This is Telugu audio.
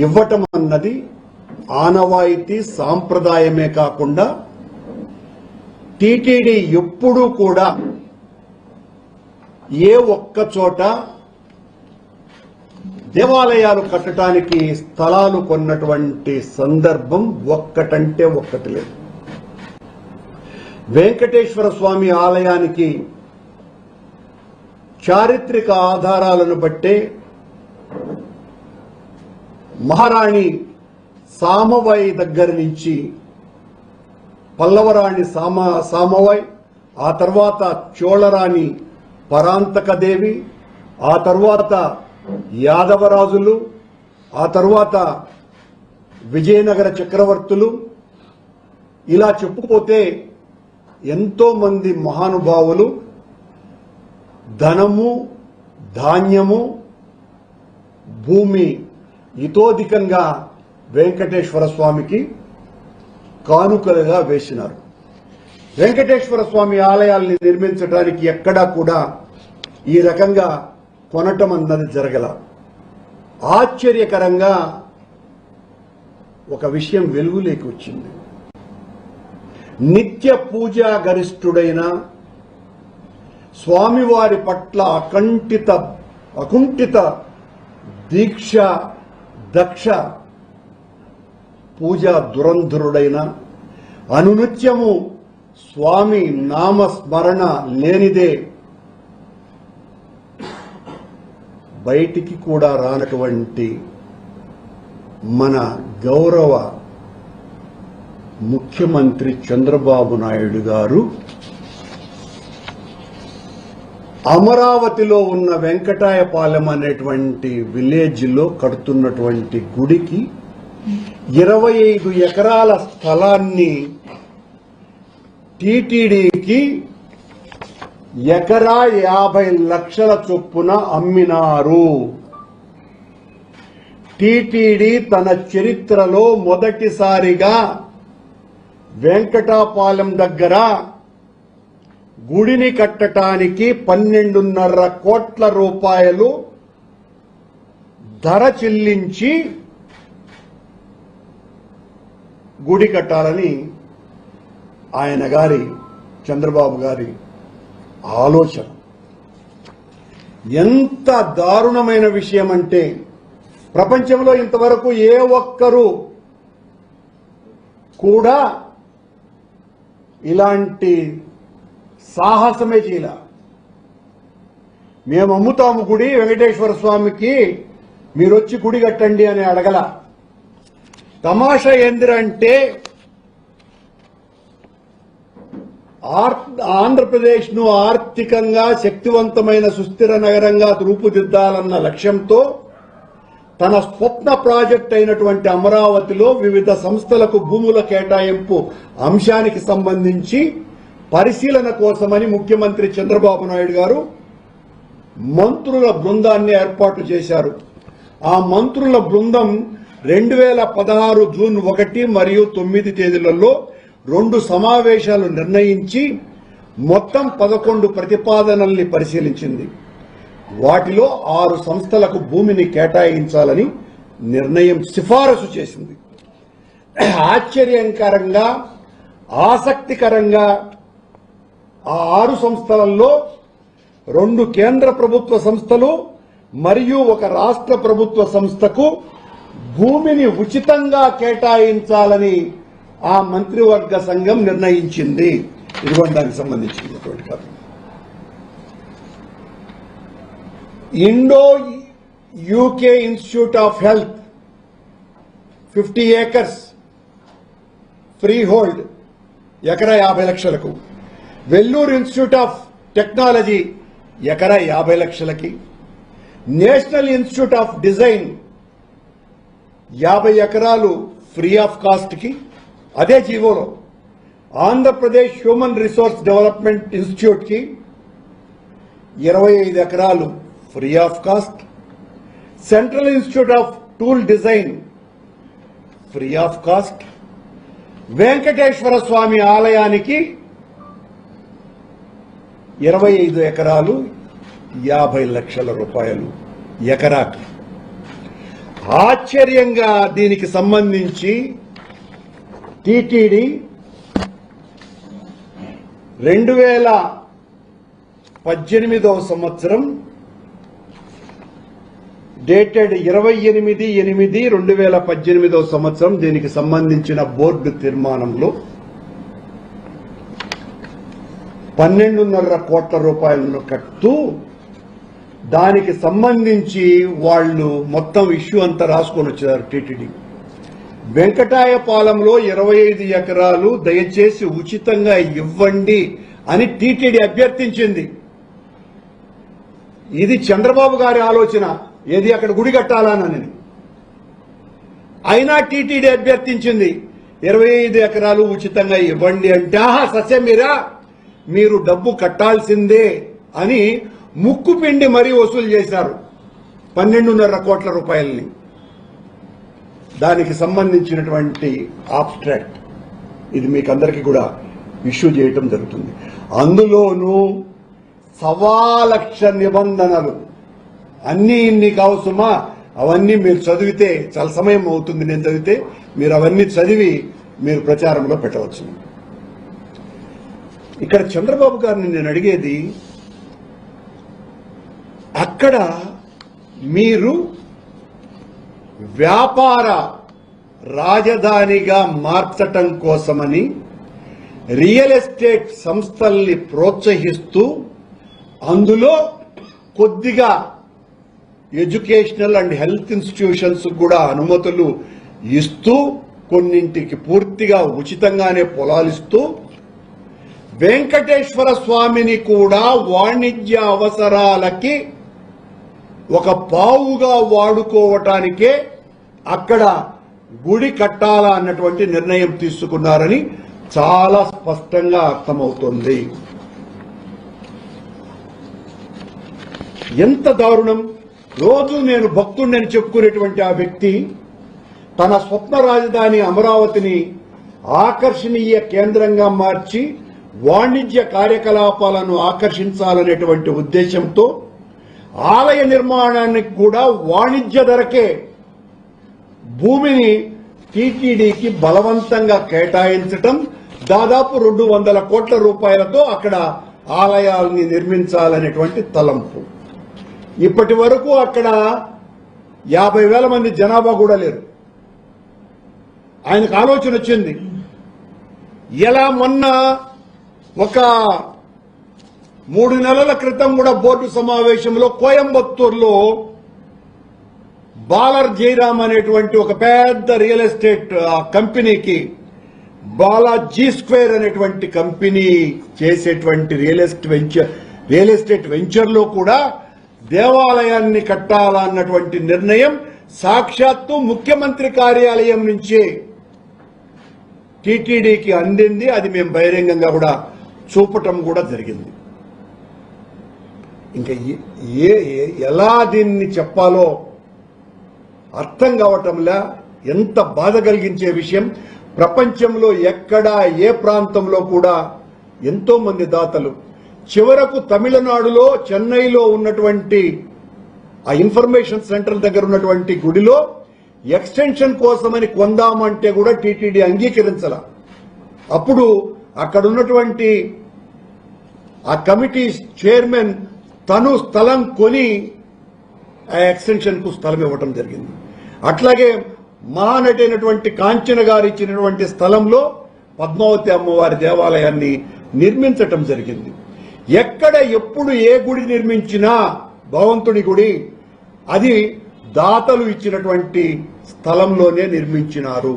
ఇవ్వటం అన్నది ఆనవాయితీ సాంప్రదాయమే కాకుండా టీటీడీ ఎప్పుడూ కూడా ఏ ఒక్క చోట దేవాలయాలు కట్టడానికి స్థలాలు కొన్నటువంటి సందర్భం ఒక్కటంటే ఒక్కటి లేదు. వెంకటేశ్వర స్వామి ఆలయానికి చారిత్రక ఆధారాలను బట్టే మహారాణి సామవై దగ్గర నుంచి పల్లవరాణి సామవై, ఆ తర్వాత చోళరాణి పరాంతకదేవి, ఆ తర్వాత యాదవరాజులు, ఆ తర్వాత విజయనగర చక్రవర్తులు, ఇలా చెప్పుకోతే ఎంతో మంది మహానుభావులు ధనము, ధాన్యము, భూమి ఇతోధికంగా వెంకటేశ్వర స్వామికి కానుకలుగా వేసినారు. వెంకటేశ్వర స్వామి ఆలయాల్ని నిర్మించడానికి ఎక్కడా కూడా ఈ రకంగా కొనటం అన్నది జరగల. ఆశ్చర్యకరంగా ఒక విషయం వెలుగులోకి వచ్చింది. నిత్య పూజా గరిష్ఠుడైన స్వామివారి పట్ల అకుంఠిత దీక్ష దక్ష పూజా దురంధరుడైన, అనునిత్యము స్వామి నామస్మరణ లేనిదే బయటికి కూడా రానటువంటి మన గౌరవ ముఖ్యమంత్రి చంద్రబాబు నాయుడు గారు అమరావతిలో ఉన్న వెంకటాయపాలెం అనేటువంటి విలేజ్ లో కడుతున్నటువంటి గుడికి 25 ఎకరాల స్థలాన్ని టీటీడీకి ఎకరా 50 లక్షల చొప్పున అమ్మినారు. టీటీడీ తన చరిత్రలో మొదటిసారిగా వెంకటాపాలెం దగ్గర గుడిని కట్టడానికి 12.5 కోట్ల రూపాయలు ధర చెల్లించి గుడి కట్టాలని ఆయన గారి చంద్రబాబు గారి ఆలోచన. ఎంత దారుణమైన విషయం అంటే ప్రపంచంలో ఇంతవరకు ఏ ఒక్కరూ కూడా ఇలాంటి సాహసమే చేయాల. మేము అమ్ముతాము గుడి వెంకటేశ్వర స్వామికి, మీరొచ్చి గుడి కట్టండి అని అడగల. తమాషా ఏందిరంటే ఆంధ్రప్రదేశ్ ను ఆర్థికంగా శక్తివంతమైన సుస్థిర నగరంగా రూపుదిద్దాలన్న లక్ష్యంతో తన స్వప్న ప్రాజెక్ట్ అయినటువంటి అమరావతిలో వివిధ సంస్థలకు భూముల కేటాయింపు అంశానికి సంబంధించి పరిశీలన కోసమని ముఖ్యమంత్రి చంద్రబాబు నాయుడు గారు మంత్రుల బృందాన్ని ఏర్పాటు చేశారు. ఆ మంత్రుల బృందం 2016 జూన్ 1 మరియు 9 తేదీలలో 2 సమావేశాలు నిర్ణయించి మొత్తం 11 ప్రతిపాదనల్ని పరిశీలించింది. వాటిలో 6 సంస్థలకు భూమిని కేటాయించాలని నిర్ణయం సిఫారసు చేసింది. ఆశ్చర్యకరంగా, ఆసక్తికరంగా ఆ 6 సంస్థలలో 2 కేంద్ర ప్రభుత్వ సంస్థలు మరియు 1 రాష్ట్ర ప్రభుత్వ సంస్థకు భూమిని ఉచితంగా కేటాయించాలని ఆ మంత్రివర్గ సంఘం నిర్ణయించింది. ఇదిగోండి దానికి సంబంధించినటువంటి కథ. Indo UK institute of health 50 acres free hold ఎకరా 50 లక్షలకు, వెల్లూరు ఇన్స్టిట్యూట్ ఆఫ్ టెక్నాలజీ ఎకరా 50 లక్షలకి, నేషనల్ ఇన్స్టిట్యూట్ ఆఫ్ డిజైన్ 50 ఎకరాలు ఫ్రీ ఆఫ్ కాస్ట్ కి, అదే జీవోలో Andhra Pradesh human resource development institute కి 25 ఎకరాలు free of cost, central institute of tool design free of cost, Venkateswara Swami ఆలయానికి 25 ఎకరాలు 50 లక్షల రూపాయలు ఎకరాకి. ఆశ్చర్యంగా దీనికి సంబంధించి టిటిడి 2018వ సంవత్సరం డేటెడ్ 28/8/2018వ సంవత్సరం దీనికి సంబంధించిన బోర్డు తీర్మానంలో 12.5 కోట్ల రూపాయలను కట్టుతూ దానికి సంబంధించి వాళ్ళు మొత్తం ఇష్యూ అంతా రాసుకొని వచ్చారు. టిటిడి వెంకటాయపాలెంలో 25 ఎకరాలు దయచేసి ఉచితంగా ఇవ్వండి అని టిటిడి అభ్యర్థించింది. ఇది చంద్రబాబు గారి ఆలోచన, ఏది అక్కడ గుడి కట్టాలని. అయినా టిటిడి అభ్యర్థించింది 25 ఎకరాలు ఉచితంగా ఇవ్వండి అంటే, ఆహా సస్యమీరా మీరు డబ్బు కట్టాల్సిందే అని ముక్కు పిండి మరీ వసూలు చేశారు 12.5 కోట్ల రూపాయలని. దానికి సంబంధించినటువంటి ఆబ్స్ట్రాక్ట్ ఇది మీకు అందరికీ కూడా ఇష్యూ చేయటం జరుగుతుంది. అందులోనూ 1.25 లక్ష నిబంధనలు అన్నీ ఇన్ని కావసుమా, అవన్నీ మీరు చదివితే చాలా సమయం అవుతుంది. నేను చదివితే మీరు అవన్నీ చదివి మీరు ప్రచారంలో పెట్టవచ్చు. ఇక్కడ చంద్రబాబు గారిని నేను అడిగేది, అక్కడ మీరు వ్యాపార రాజధానిగా మార్చటం కోసమని రియల్ ఎస్టేట్ సంస్థల్ని ప్రోత్సహిస్తూ అందులో కొద్దిగా ఎడ్యుకేషనల్ అండ్ హెల్త్ ఇన్స్టిట్యూషన్స్ కూడా అనుమతులు ఇస్తూ కొన్నింటికి పూర్తిగా ఉచితంగానే పొలాలిస్తూ వెంకటేశ్వర స్వామిని కూడా వాణిజ్య అవసరాలకి ఒక పావుగా వాడుకోవటానికే అక్కడ గుడి కట్టాలా అన్నటువంటి నిర్ణయం తీసుకున్నారని చాలా స్పష్టంగా అర్థమవుతోంది. ఎంత దారుణం! రోజు నేను భక్తుడిని చెప్పుకునేటువంటి ఆ వ్యక్తి తన స్వప్న రాజధాని అమరావతిని ఆకర్షణీయ కేంద్రంగా మార్చి వాణిజ్య కార్యకలాపాలను ఆకర్షించాలనేటువంటి ఉద్దేశంతో ఆలయ నిర్మాణానికి కూడా వాణిజ్య ధరకే భూమిని టీటీడీకి బలవంతంగా కేటాయించటం, దాదాపు 200 కోట్ల రూపాయలతో అక్కడ ఆలయాల్ని నిర్మించాలనేటువంటి తలంపు. ఇప్పటి వరకు అక్కడ 50,000 మంది జనాభా కూడా లేరు. ఆయనకు ఆలోచన వచ్చింది, ఎలా మొన్న ఒక 3 నెలల క్రితం కూడా బోర్డు సమావేశంలో కోయంబత్తూరులో బాలర్ జయరామ్ అనేటువంటి ఒక పెద్ద రియల్ ఎస్టేట్ కంపెనీకి బాలా జీ స్క్వేర్ అనేటువంటి కంపెనీ చేసేటువంటి రియల్ ఎస్టేట్ వెంచర్లో కూడా దేవాలయాన్ని కట్టాలన్నటువంటి నిర్ణయం సాక్షాత్తు ముఖ్యమంత్రి కార్యాలయం నుంచే టీటీడీకి అందింది. అది మేము బహిరంగంగా కూడా చూపటం కూడా జరిగింది. ఇంకా ఎలా దీన్ని చెప్పాలో అర్థం కావటంలా, ఎంత బాధ కలిగించే విషయం. ప్రపంచంలో ఎక్కడా ఏ ప్రాంతంలో కూడా ఎంతో మంది దాతలు, చివరకు తమిళనాడులో చెన్నైలో ఉన్నటువంటి ఆ ఇన్ఫర్మేషన్ సెంటర్ దగ్గర ఉన్నటువంటి గుడిలో ఎక్స్టెన్షన్ కోసమని కొందామంటే కూడా టీటీడీ అంగీకరించాల. అప్పుడు అక్కడ ఉన్నటువంటి ఆ కమిటీ చైర్మన్ తను స్థలం కొని ఆ ఎక్స్టెన్షన్ కు స్థలం ఇవ్వటం జరిగింది. అట్లాగే మహానటి అయినటువంటి కాంచన గారు ఇచ్చినటువంటి స్థలంలో పద్మావతి అమ్మవారి దేవాలయాన్ని నిర్మించటం జరిగింది. ఎక్కడ ఎప్పుడు ఏ గుడి నిర్మించినా భగవంతుడి గుడి అది దాతలు ఇచ్చినటువంటి స్థలంలోనే నిర్మించినారు.